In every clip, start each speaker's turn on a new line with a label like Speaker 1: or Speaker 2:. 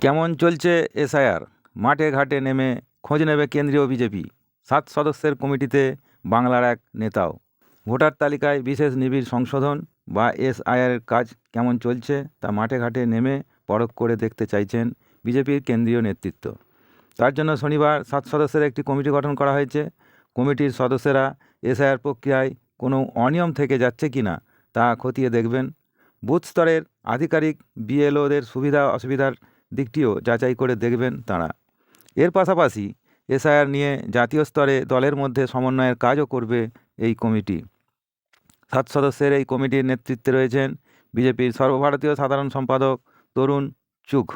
Speaker 1: কেমন চলছে এসআইআর? মাঠে ঘাটে নেমে খোঁজ নেবে কেন্দ্রীয় বিজেপি। 7 সদস্যের কমিটিতে বাংলার এক নেতাও। ভোটার তালিকায় বিশেষ নিবিড় সংশোধন বা এসআইআরের কাজ কেমন চলছে তা মাঠে ঘাটে নেমে পরখ করে দেখতে চাইছেন বিজেপির কেন্দ্রীয় নেতৃত্ব। তার জন্য শনিবার 7 সদস্যের একটি কমিটি গঠন করা হয়েছে। কমিটির সদস্যরা এসআইআর প্রক্রিয়ায় কোনো অনিয়ম থেকে যাচ্ছে কি না তা খতিয়ে দেখবেন। বুথ স্তরের আধিকারিক বিএলওদের সুবিধা অসুবিধার দিকটিও যাচাই করে দেখবেন তাঁরা। এর পাশাপাশি এসআইআর নিয়ে জাতীয় স্তরে দলের মধ্যে সমন্বয়ের কাজও করবে এই কমিটি। 7 সদস্যের এই কমিটির নেতৃত্বে রয়েছেন বিজেপির সর্বভারতীয় সাধারণ সম্পাদক তরুণ চুঘ।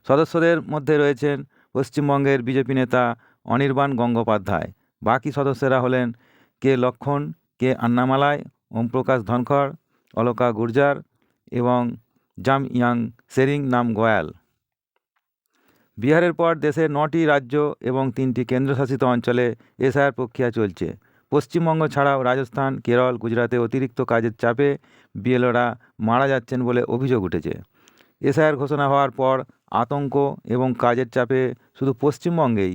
Speaker 1: সদস্যদের মধ্যে রয়েছেন পশ্চিমবঙ্গের বিজেপি নেতা অনির্বাণ গঙ্গোপাধ্যায়। বাকি সদস্যরা হলেন কে লক্ষণ, কে আন্নামালাই, ওমপ্রকাশ ধনখড়, অলকা গুর্জার এবং জামইয়াং সেরিং নাম গোয়াল। বিহারের পর দেশের 9টি রাজ্য এবং 3টি কেন্দ্রশাসিত অঞ্চলে এসআইআর প্রক্রিয়া চলছে। পশ্চিমবঙ্গ ছাড়াও রাজস্থান, কেরল, গুজরাতে অতিরিক্ত কাজের চাপে বিএলওরা মারা যাচ্ছেন বলে অভিযোগ উঠেছে। এসআইআর ঘোষণা হওয়ার পর আতঙ্ক এবং কাজের চাপে শুধু পশ্চিমবঙ্গেই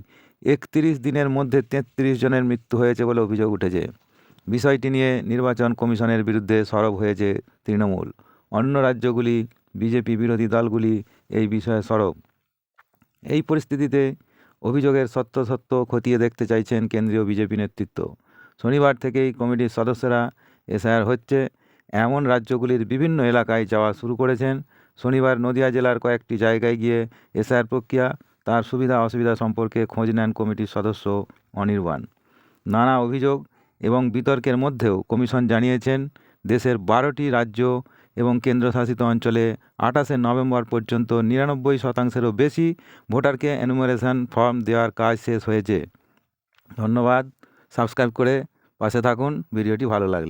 Speaker 1: 31 দিনের মধ্যে 33 জনের মৃত্যু হয়েছে বলে অভিযোগ উঠেছে। বিষয়টি নিয়ে নির্বাচন কমিশনের বিরুদ্ধে সরব হয়েছে তৃণমূল। অন্য রাজ্যগুলি বিজেপি বিরোধী দলগুলি এই বিষয়ে সরব। এই পরিস্থিতিতে অভিযোগের সত্য খতিয়ে দেখতে চাইছেন কেন্দ্রীয় বিজেপি নেতৃত্ব। শনিবার থেকেই কমিটির সদস্যরা এসআইআর হচ্ছে এমন রাজ্যগুলির বিভিন্ন এলাকায় যাওয়া শুরু করেছেন। শনিবার নদিয়া জেলার কয়েকটি জায়গায় গিয়ে এসআইআর প্রক্রিয়া তার সুবিধা অসুবিধা সম্পর্কে খোঁজ নেন কমিটির সদস্য অনির্বাণ। নানা অভিযোগ এবং বিতর্কের মধ্যেও কমিশন জানিয়েছেন দেশের 12টি রাজ্য এবং কেন্দ্রশাসিত অঞ্চলে 28শে নভেম্বর পর্যন্ত 99%-এরও বেশি ভোটারকে এনুমারেশন ফর্ম দেওয়ার কাজ শেষ হয়েছে। ধন্যবাদ। সাবস্ক্রাইব করে পাশে থাকুন ভিডিওটি ভালো লাগলে।